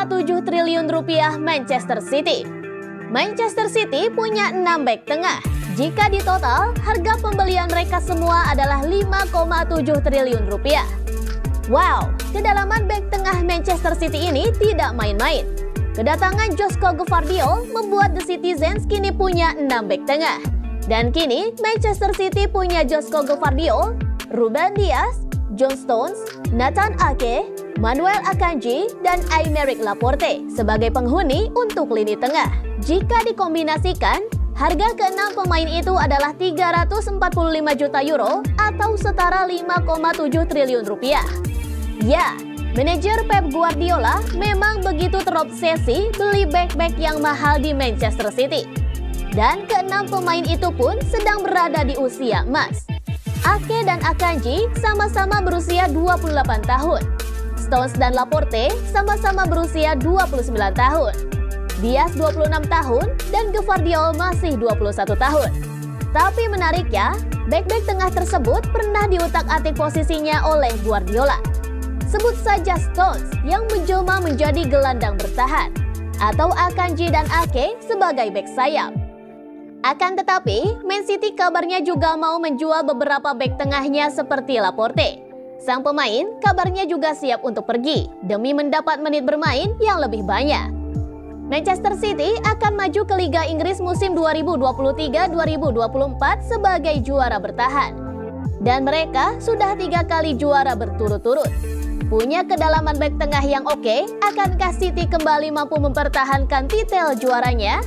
triliun rupiah Manchester City. Manchester City punya 6 bek tengah. Jika ditotal, harga pembelian mereka semua adalah 5,7 triliun rupiah. Wow, kedalaman bek tengah Manchester City ini tidak main-main. Kedatangan Josko Gvardiol membuat The Citizens kini punya 6 bek tengah. Dan kini Manchester City punya Josko Gvardiol, Ruben Dias, John Stones, Nathan Ake, Manuel Akanji, dan Aymeric Laporte sebagai penghuni untuk lini tengah. Jika dikombinasikan, harga ke-6 pemain itu adalah 345 juta euro atau setara 5,7 triliun rupiah. Ya, manajer Pep Guardiola memang begitu terobsesi beli bek-bek yang mahal di Manchester City. Dan ke-6 pemain itu pun sedang berada di usia emas. Ake dan Akanji sama-sama berusia 28 tahun. Stones dan Laporte sama-sama berusia 29 tahun. Dias 26 tahun dan Gvardiol masih 21 tahun. Tapi menariknya, bek-bek tengah tersebut pernah diutak-atik posisinya oleh Guardiola. Sebut saja Stones yang menjelma menjadi gelandang bertahan, atau Akanji dan Ake sebagai bek sayap. Akan tetapi, Man City kabarnya juga mau menjual beberapa bek tengahnya seperti Laporte. Sang pemain kabarnya juga siap untuk pergi demi mendapat menit bermain yang lebih banyak. Manchester City akan maju ke Liga Inggris musim 2023-2024 sebagai juara bertahan. Dan mereka sudah 3 kali juara berturut-turut. Punya kedalaman bek tengah yang oke, akankah City kembali mampu mempertahankan titel juaranya?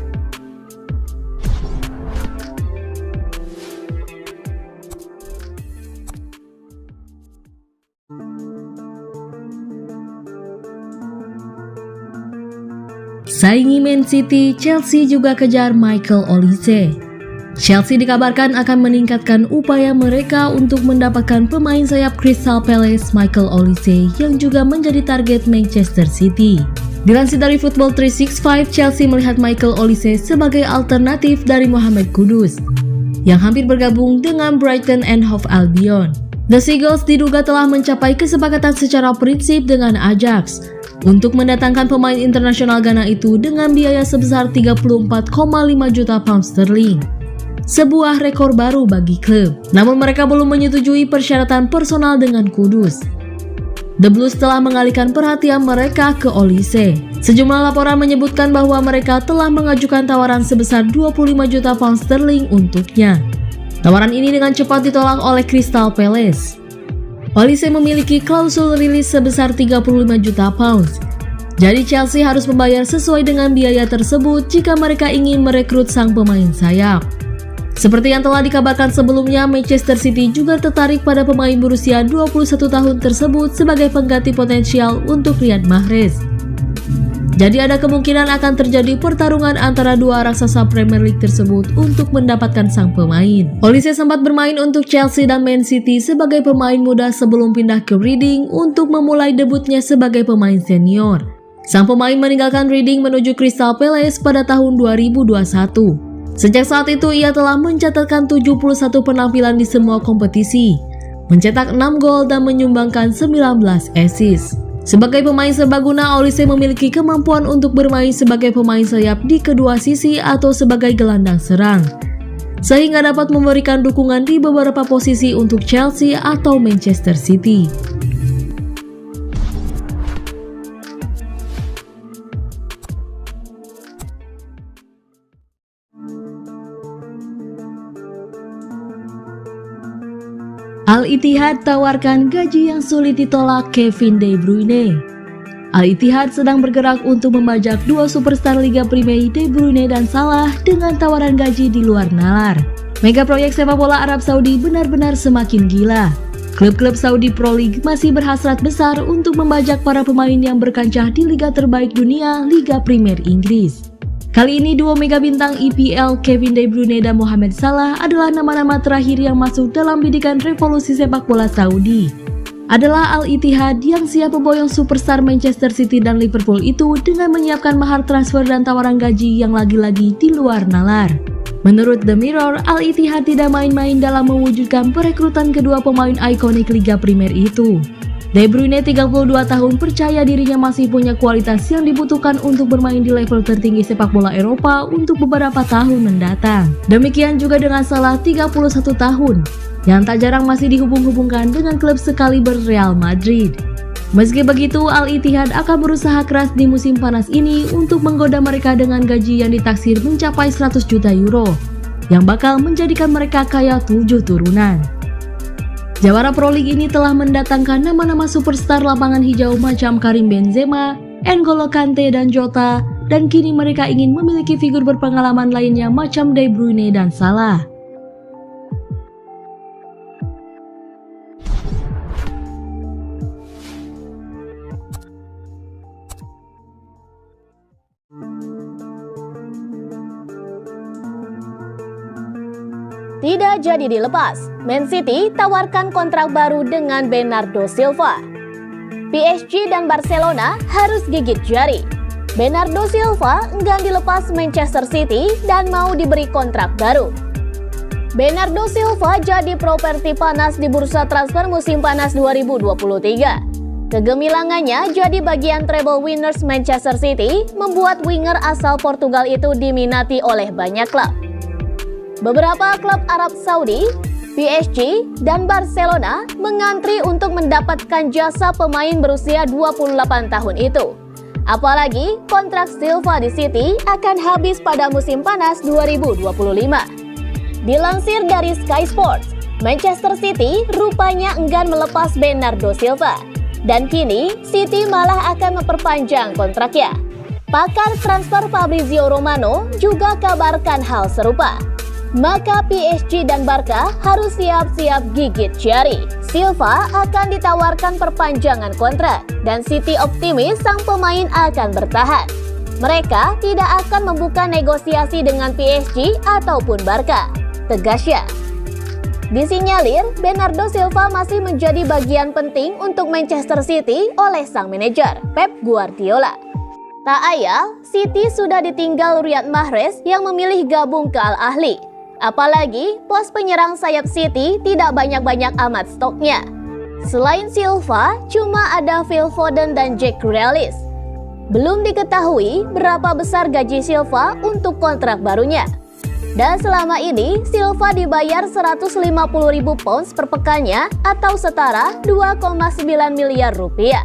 Saingi Man City, Chelsea juga kejar Michael Olise. Chelsea dikabarkan akan meningkatkan upaya mereka untuk mendapatkan pemain sayap Crystal Palace Michael Olise yang juga menjadi target Manchester City. Dilansir dari Football 365, Chelsea melihat Michael Olise sebagai alternatif dari Mohamed Kudus yang hampir bergabung dengan Brighton and Hove Albion. The Seagulls diduga telah mencapai kesepakatan secara prinsip dengan Ajax untuk mendatangkan pemain internasional Ghana itu dengan biaya sebesar 34,5 juta pound sterling. Sebuah rekor baru bagi klub. Namun mereka belum menyetujui persyaratan personal dengan Kudus. The Blues telah mengalihkan perhatian mereka ke Olise. Sejumlah laporan menyebutkan bahwa mereka telah mengajukan tawaran sebesar 25 juta pound sterling untuknya. Tawaran ini dengan cepat ditolak oleh Crystal Palace. Olise memiliki klausul rilis sebesar 35 juta pounds. Jadi Chelsea harus membayar sesuai dengan biaya tersebut jika mereka ingin merekrut sang pemain sayap. Seperti yang telah dikabarkan sebelumnya, Manchester City juga tertarik pada pemain berusia 21 tahun tersebut sebagai pengganti potensial untuk Riyad Mahrez. Jadi ada kemungkinan akan terjadi pertarungan antara dua raksasa Premier League tersebut untuk mendapatkan sang pemain. Olise sempat bermain untuk Chelsea dan Man City sebagai pemain muda sebelum pindah ke Reading untuk memulai debutnya sebagai pemain senior. Sang pemain meninggalkan Reading menuju Crystal Palace pada tahun 2021. Sejak saat itu ia telah mencatatkan 71 penampilan di semua kompetisi, mencetak 6 gol dan menyumbangkan 19 assist. Sebagai pemain serbaguna, Olise memiliki kemampuan untuk bermain sebagai pemain sayap di kedua sisi atau sebagai gelandang serang, sehingga dapat memberikan dukungan di beberapa posisi untuk Chelsea atau Manchester City. Al-Ittihad tawarkan gaji yang sulit ditolak Kevin De Bruyne. Al-Ittihad sedang bergerak untuk membajak dua superstar Liga Premier De Bruyne dan Salah dengan tawaran gaji di luar nalar. Mega proyek sepak bola Arab Saudi benar-benar semakin gila. Klub-klub Saudi Pro League masih berhasrat besar untuk membajak para pemain yang berkancah di liga terbaik dunia, Liga Premier Inggris. Kali ini duo mega bintang EPL Kevin De Bruyne dan Mohamed Salah adalah nama-nama terakhir yang masuk dalam bidikan revolusi sepak bola Saudi. Adalah Al-Ittihad yang siap memboyong superstar Manchester City dan Liverpool itu dengan menyiapkan mahar transfer dan tawaran gaji yang lagi-lagi di luar nalar. Menurut The Mirror, Al-Ittihad tidak main-main dalam mewujudkan perekrutan kedua pemain ikonik Liga Premier itu. De Bruyne 32 tahun percaya dirinya masih punya kualitas yang dibutuhkan untuk bermain di level tertinggi sepak bola Eropa untuk beberapa tahun mendatang. Demikian juga dengan Salah 31 tahun, yang tak jarang masih dihubung-hubungkan dengan klub sekaliber Real Madrid. Meski begitu, Al-Ittihad akan berusaha keras di musim panas ini untuk menggoda mereka dengan gaji yang ditaksir mencapai 100 juta euro, yang bakal menjadikan mereka kaya 7 turunan. Jawara Pro League ini telah mendatangkan nama-nama superstar lapangan hijau macam Karim Benzema, N'Golo Kante, dan Jota, dan kini mereka ingin memiliki figur berpengalaman lainnya macam De Bruyne dan Salah. Tidak jadi dilepas, Man City tawarkan kontrak baru dengan Bernardo Silva. PSG dan Barcelona harus gigit jari. Bernardo Silva enggan dilepas Manchester City dan mau diberi kontrak baru. Bernardo Silva jadi properti panas di bursa transfer musim panas 2023. Kegemilangannya jadi bagian treble winners Manchester City membuat winger asal Portugal itu diminati oleh banyak klub. Beberapa klub Arab Saudi, PSG, dan Barcelona mengantri untuk mendapatkan jasa pemain berusia 28 tahun itu. Apalagi kontrak Silva di City akan habis pada musim panas 2025. Dilansir dari Sky Sports, Manchester City rupanya enggan melepas Bernardo Silva. Dan kini City malah akan memperpanjang kontraknya. Pakar transfer Fabrizio Romano juga kabarkan hal serupa. Maka PSG dan Barca harus siap-siap gigit jari. Silva akan ditawarkan perpanjangan kontrak dan City optimis sang pemain akan bertahan. Mereka tidak akan membuka negosiasi dengan PSG ataupun Barca, tegasnya. Disinyalir, Bernardo Silva masih menjadi bagian penting untuk Manchester City oleh sang manajer, Pep Guardiola. Tak ayal, City sudah ditinggal Riyad Mahrez yang memilih gabung ke Al-Ahli. Apalagi, pos penyerang sayap City tidak banyak-banyak amat stoknya. Selain Silva, cuma ada Phil Foden dan Jack Grealish. Belum diketahui berapa besar gaji Silva untuk kontrak barunya. Dan selama ini, Silva dibayar 150.000 pounds per pekannya atau setara 2,9 miliar rupiah.